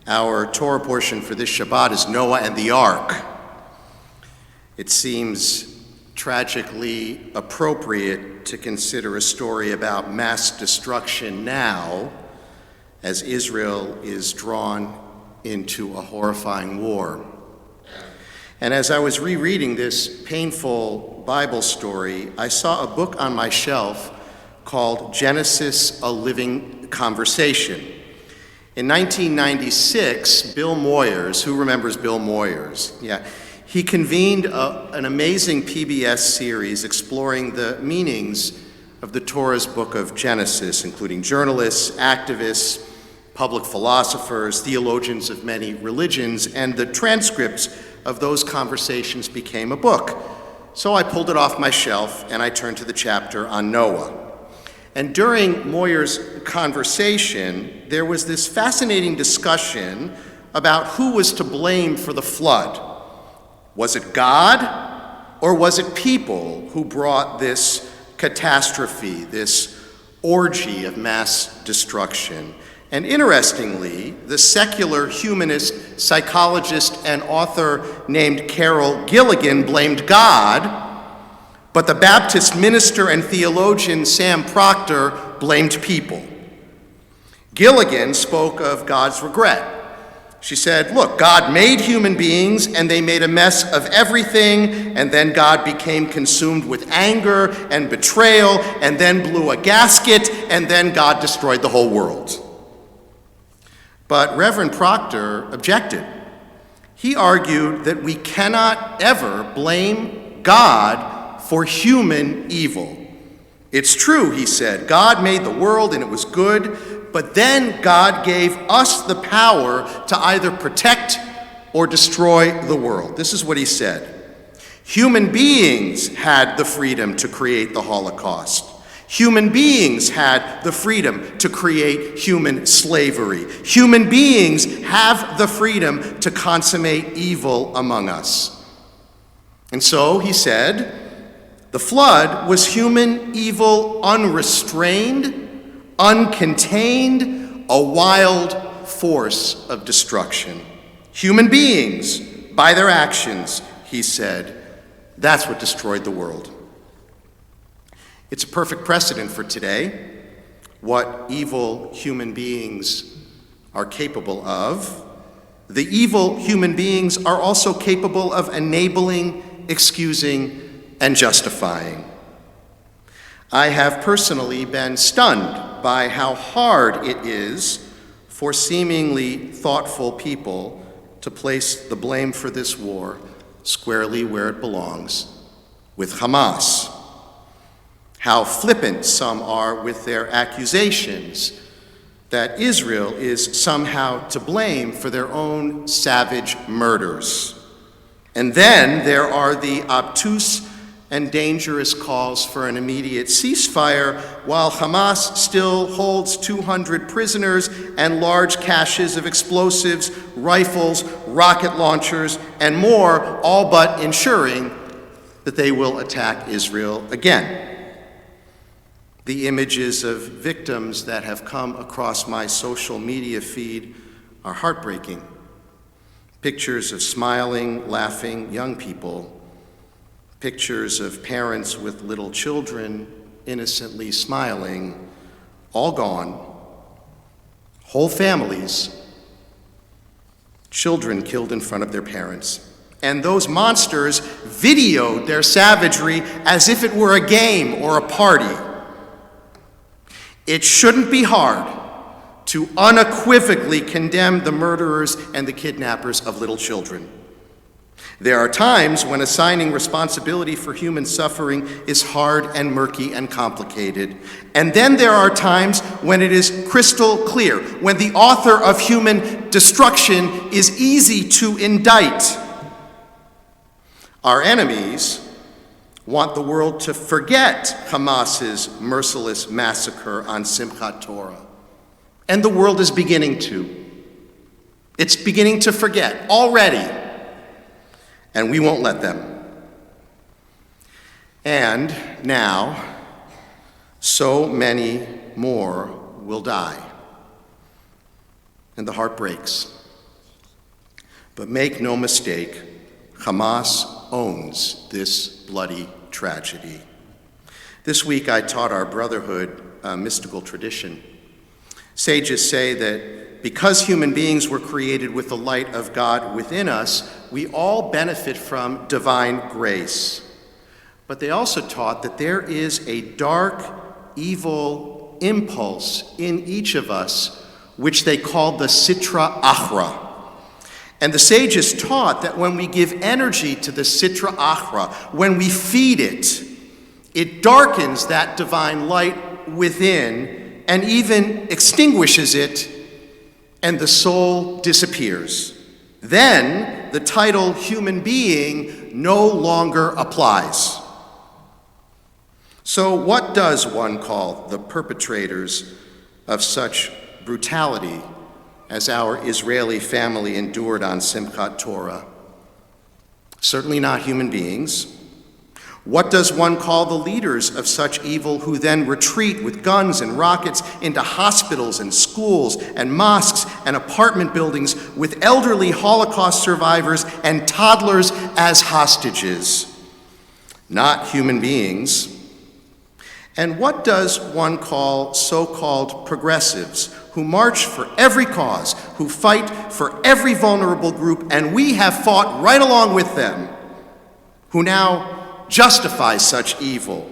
Our Torah portion for this Shabbat is Noah and the Ark. It seems tragically appropriate to consider a story about mass destruction now, as Israel is drawn into a horrifying war. And as I was rereading this painful Bible story, I saw a book on my shelf called Genesis, A Living Conversation. In 1996, Bill Moyers, who remembers Bill Moyers? Yeah, he convened an amazing PBS series exploring the meanings of the Torah's book of Genesis, including journalists, activists, public philosophers, theologians of many religions, and the transcripts of those conversations became a book. So I pulled it off my shelf and I turned to the chapter on Noah. And during Moyers' conversation, there was this fascinating discussion about who was to blame for the flood. Was it God, or was it people who brought this catastrophe, this orgy of mass destruction? And interestingly, the secular humanist, psychologist, and author named Carol Gilligan blamed God, but the Baptist minister and theologian Sam Proctor blamed people. Gilligan spoke of God's regret. She said, look, God made human beings and they made a mess of everything, and then God became consumed with anger and betrayal, and then blew a gasket, and then God destroyed the whole world. But Reverend Proctor objected. He argued that we cannot ever blame God for human evil. It's true, he said, God made the world and it was good, but then God gave us the power to either protect or destroy the world. This is what he said. Human beings had the freedom to create the Holocaust. Human beings had the freedom to create human slavery. Human beings have the freedom to consummate evil among us. And so, he said, the flood was human evil unrestrained, uncontained, a wild force of destruction. Human beings, by their actions, he said, that's what destroyed the world. It's a perfect precedent for today, what evil human beings are capable of. The evil human beings are also capable of enabling, excusing, and justifying. I have personally been stunned by how hard it is for seemingly thoughtful people to place the blame for this war squarely where it belongs, with Hamas. How flippant some are with their accusations that Israel is somehow to blame for their own savage murders. And then there are the obtuse and dangerous calls for an immediate ceasefire, while Hamas still holds 200 prisoners and large caches of explosives, rifles, rocket launchers, and more, all but ensuring that they will attack Israel again. The images of victims that have come across my social media feed are heartbreaking. Pictures of smiling, laughing young people. Pictures of parents with little children innocently smiling, all gone. Whole families, children killed in front of their parents. And those monsters videoed their savagery as if it were a game or a party. It shouldn't be hard to unequivocally condemn the murderers and the kidnappers of little children. There are times when assigning responsibility for human suffering is hard and murky and complicated. And then there are times when it is crystal clear, when the author of human destruction is easy to indict. Our enemies want the world to forget Hamas's merciless massacre on Simchat Torah. And the world is beginning to. It's beginning to forget already. And we won't let them. And now, so many more will die. And the heart breaks. But make no mistake, Hamas owns this bloody tragedy. This week I taught our brotherhood a mystical tradition. Sages say that because human beings were created with the light of God within us, we all benefit from divine grace. But they also taught that there is a dark, evil impulse in each of us, which they called the Sitra Achra. And the sages taught that when we give energy to the Sitra Achra, when we feed it, it darkens that divine light within and even extinguishes it, and the soul disappears. Then the title human being no longer applies. So what does one call the perpetrators of such brutality as our Israeli family endured on Simchat Torah? Certainly not human beings. What does one call the leaders of such evil who then retreat with guns and rockets into hospitals and schools and mosques and apartment buildings with elderly Holocaust survivors and toddlers as hostages? Not human beings. And what does one call so-called progressives who march for every cause, who fight for every vulnerable group, and we have fought right along with them, who now justify such evil,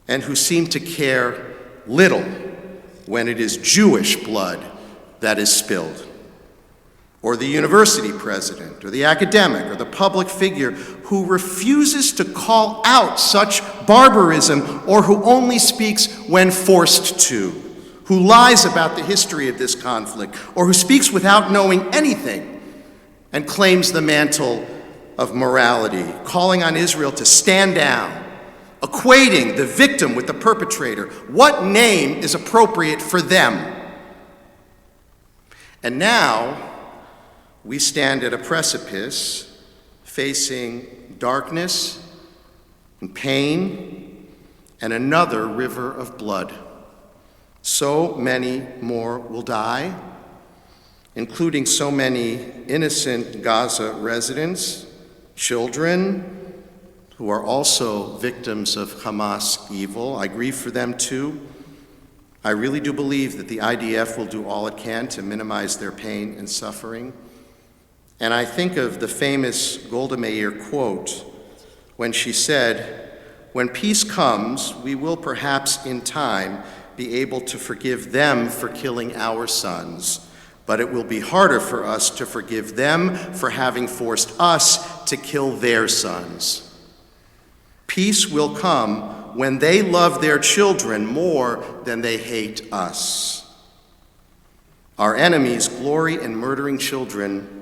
and who seem to care little when it is Jewish blood that is spilled? Or the university president, or the academic, or the public figure who refuses to call out such barbarism, or who only speaks when forced to, who lies about the history of this conflict, or who speaks without knowing anything and claims the mantle of morality, calling on Israel to stand down, equating the victim with the perpetrator. What name is appropriate for them? And now we stand at a precipice facing darkness and pain and another river of blood. So many more will die, including so many innocent Gaza residents, children who are also victims of Hamas evil. I grieve for them too. I really do believe that the IDF will do all it can to minimize their pain and suffering. And I think of the famous Golda Meir quote when she said, "When peace comes, we will perhaps in time be able to forgive them for killing our sons, but it will be harder for us to forgive them for having forced us to kill their sons." Peace will come when they love their children more than they hate us. Our enemies glory in murdering children.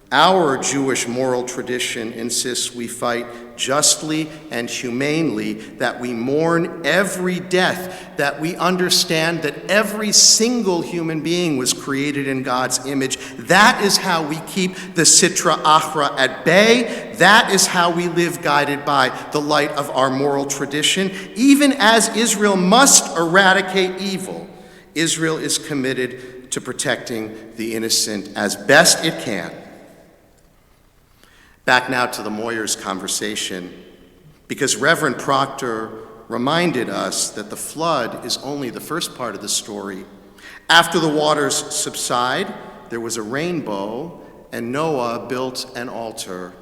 Our Jewish moral tradition insists we fight justly and humanely, that we mourn every death, that we understand that every single human being was created in God's image. That is how we keep the Sitra Achra at bay. That is how we live guided by the light of our moral tradition. Even as Israel must eradicate evil, Israel is committed to protecting the innocent as best it can. Back now to the Moyers conversation, because Reverend Proctor reminded us that the flood is only the first part of the story. After the waters subside, there was a rainbow, and Noah built an altar.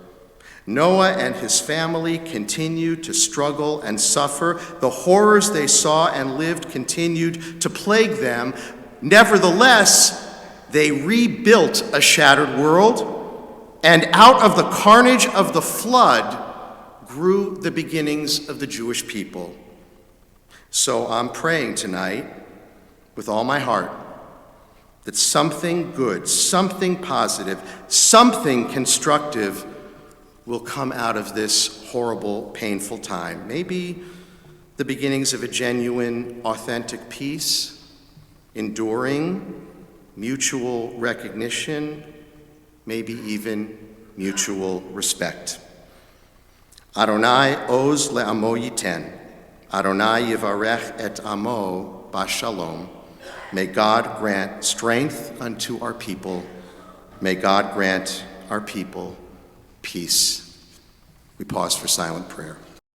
Noah and his family continued to struggle and suffer. The horrors they saw and lived continued to plague them. Nevertheless, they rebuilt a shattered world, and out of the carnage of the flood grew the beginnings of the Jewish people. So I'm praying tonight with all my heart that something good, something positive, something constructive will come out of this horrible, painful time. Maybe the beginnings of a genuine, authentic peace, enduring, mutual recognition, maybe even mutual respect. Adonai oz le'amo yiten. Adonai yivarech et amo b'shalom. May God grant strength unto our people. May God grant our people peace. We pause for silent prayer.